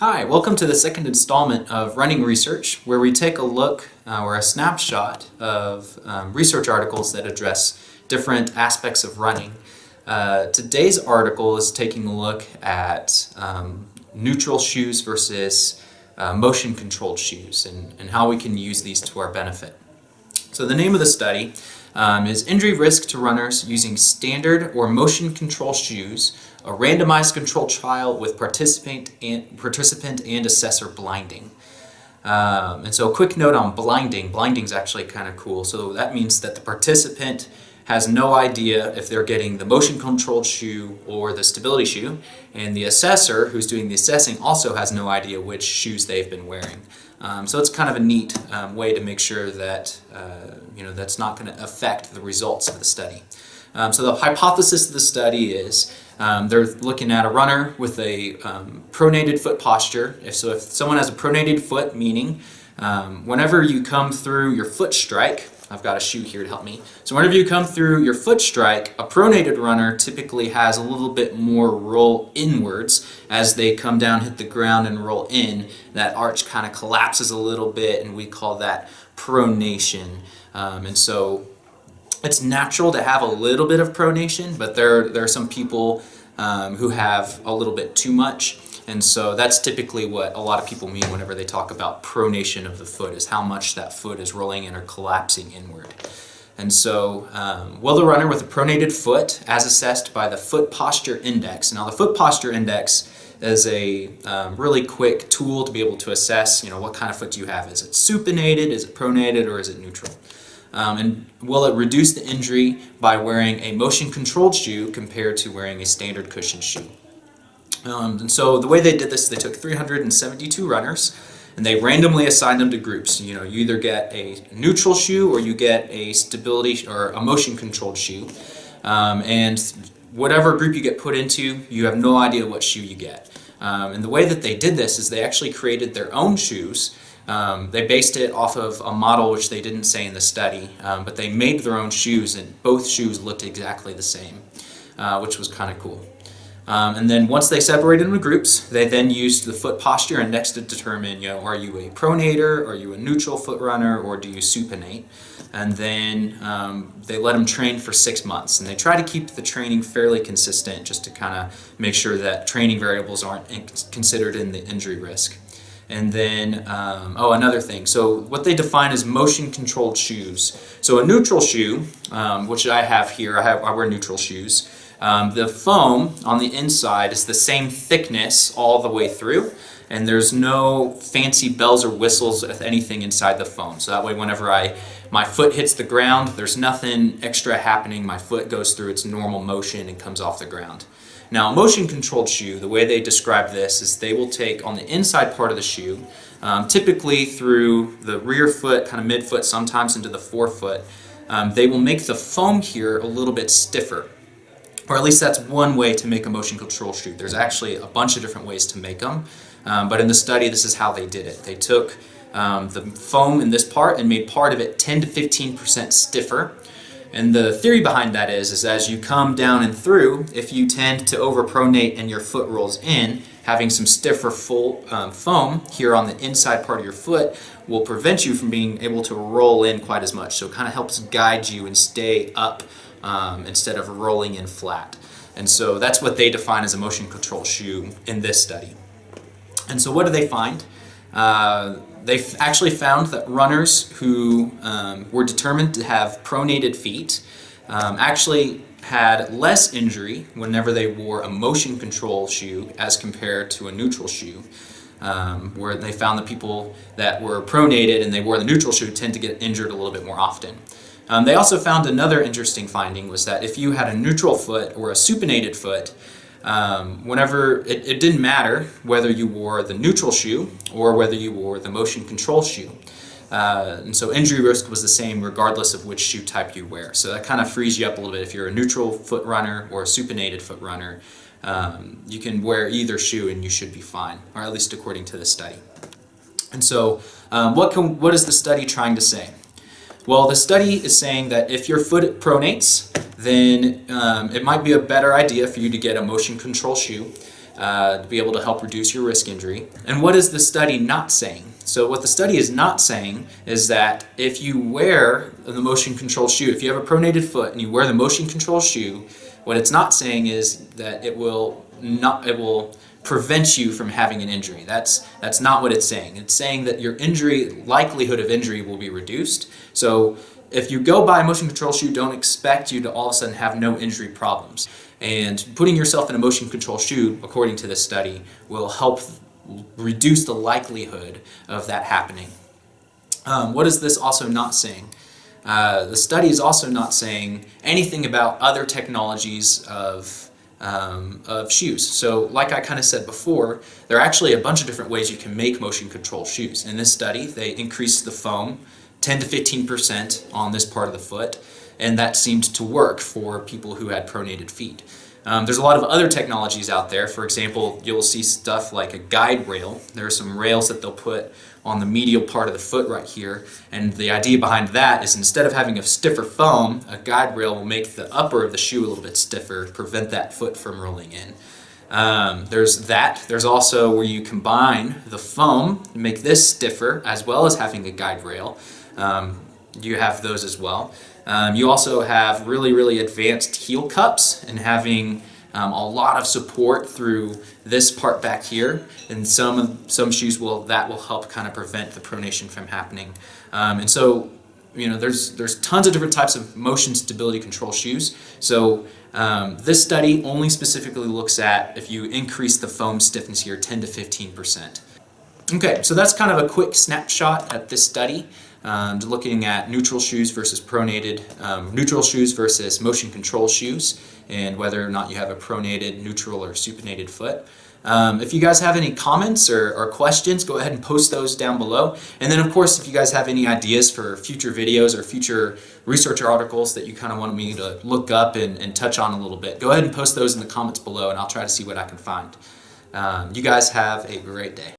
Hi, welcome to the second installment of Running Research, where we take a look or a snapshot of research articles that address different aspects of running. Today's article is taking a look at neutral shoes versus motion-controlled shoes and how we can use these to our benefit. So the name of the study is Injury Risk to Runners Using Standard or Motion Control Shoes, a randomized controlled trial with participant and assessor blinding. And so a quick note on blinding. Blinding is actually kind of cool. So that means that the participant has no idea if they're getting the motion controlled shoe or the stability shoe, and the assessor who's doing the assessing also has no idea which shoes they've been wearing. So it's kind of a neat way to make sure that that's not going to affect the results of the study. So the hypothesis of the study is they're looking at a runner with a pronated foot posture. If someone has a pronated foot, meaning whenever you come through your foot strike, I've got a shoe here to help me. So whenever you come through your foot strike, a pronated runner typically has a little bit more roll inwards as they come down, hit the ground, and roll in. That arch kind of collapses a little bit, and we call that pronation. And so it's natural to have a little bit of pronation, but there are some people who have a little bit too much. And so that's typically what a lot of people mean whenever they talk about pronation of the foot, is how much that foot is rolling in or collapsing inward. And so will the runner with a pronated foot, as assessed by the foot posture index. Now the foot posture index is a really quick tool to be able to assess, what kind of foot do you have. Is it supinated, is it pronated, or is it neutral? And will it reduce the injury by wearing a motion-controlled shoe compared to wearing a standard cushion shoe? And so the way they did this, they took 372 runners and they randomly assigned them to groups. You either get a neutral shoe or you get a stability or a motion-controlled shoe. And whatever group you get put into, you have no idea what shoe you get. And the way that they did this is they actually created their own shoes. They based it off of a model which they didn't say in the study, but they made their own shoes, and both shoes looked exactly the same, which was kind of cool. And then once they separated into groups, they then used the foot posture index to determine, are you a pronator, are you a neutral foot runner, or do you supinate? And then they let them train for 6 months, and they try to keep the training fairly consistent just to kind of make sure that training variables aren't considered in the injury risk. And then, another thing. So what they define as motion-controlled shoes. So a neutral shoe, which I have here, I wear neutral shoes. The foam on the inside is the same thickness all the way through, and there's no fancy bells or whistles with anything inside the foam. So that way whenever my foot hits the ground, there's nothing extra happening. My foot goes through its normal motion and comes off the ground. Now, a motion-controlled shoe, the way they describe this is they will take on the inside part of the shoe, typically through the rear foot, kind of midfoot, sometimes into the forefoot. They will make the foam here a little bit stiffer. Or at least that's one way to make a motion control shoe. There's actually a bunch of different ways to make them, but in the study this is how they did it. They took the foam in this part and made part of it 10 to 15% stiffer. And the theory behind that is as you come down and through, if you tend to overpronate and your foot rolls in, having some stiffer foam here on the inside part of your foot will prevent you from being able to roll in quite as much. So it kind of helps guide you and stay up instead of rolling in flat. And so that's what they define as a motion control shoe in this study. And so what do they find? They actually found that runners who were determined to have pronated feet actually had less injury whenever they wore a motion control shoe as compared to a neutral shoe, where they found that people that were pronated and they wore the neutral shoe tend to get injured a little bit more often. They also found another interesting finding was that if you had a neutral foot or a supinated foot, whenever it didn't matter whether you wore the neutral shoe or whether you wore the motion control shoe. And so injury risk was the same regardless of which shoe type you wear. So that kind of frees you up a little bit. If you're a neutral foot runner or a supinated foot runner, you can wear either shoe and you should be fine, or at least according to the study. And so what is the study trying to say? Well, the study is saying that if your foot pronates, then it might be a better idea for you to get a motion control shoe. to be able to help reduce your risk injury. And what is the study not saying? So what the study is not saying is that if you wear the motion control shoe, if you have a pronated foot and you wear the motion control shoe, what it's not saying is that it will prevent you from having an injury. That's not what it's saying. It's saying that your likelihood of injury will be reduced. So if you go buy a motion control shoe, don't expect you to all of a sudden have no injury problems. And putting yourself in a motion control shoe, according to this study, will help reduce the likelihood of that happening. What is this also not saying? The study is also not saying anything about other technologies of shoes. So like I kind of said before, there are actually a bunch of different ways you can make motion control shoes. In this study, they increased the foam 10 to 15% on this part of the foot, and that seemed to work for people who had pronated feet. There's a lot of other technologies out there. For example, you'll see stuff like a guide rail. There are some rails that they'll put on the medial part of the foot right here, and the idea behind that is instead of having a stiffer foam, a guide rail will make the upper of the shoe a little bit stiffer, prevent that foot from rolling in. There's that. There's also where you combine the foam to make this stiffer as well as having a guide rail. You have those as well. You also have really advanced heel cups and having a lot of support through this part back here, and some shoes will help kind of prevent the pronation from happening. And so, you know, there's tons of different types of motion stability control shoes. So this study only specifically looks at if you increase the foam stiffness here 10 to 15%. Okay, so that's kind of a quick snapshot at this study. Looking at neutral shoes versus pronated, neutral shoes versus motion control shoes, and whether or not you have a pronated, neutral, or supinated foot. If you guys have any comments or questions, go ahead and post those down below. And then of course, if you guys have any ideas for future videos or future research articles that you kind of want me to look up and touch on a little bit, go ahead and post those in the comments below and I'll try to see what I can find. You guys have a great day.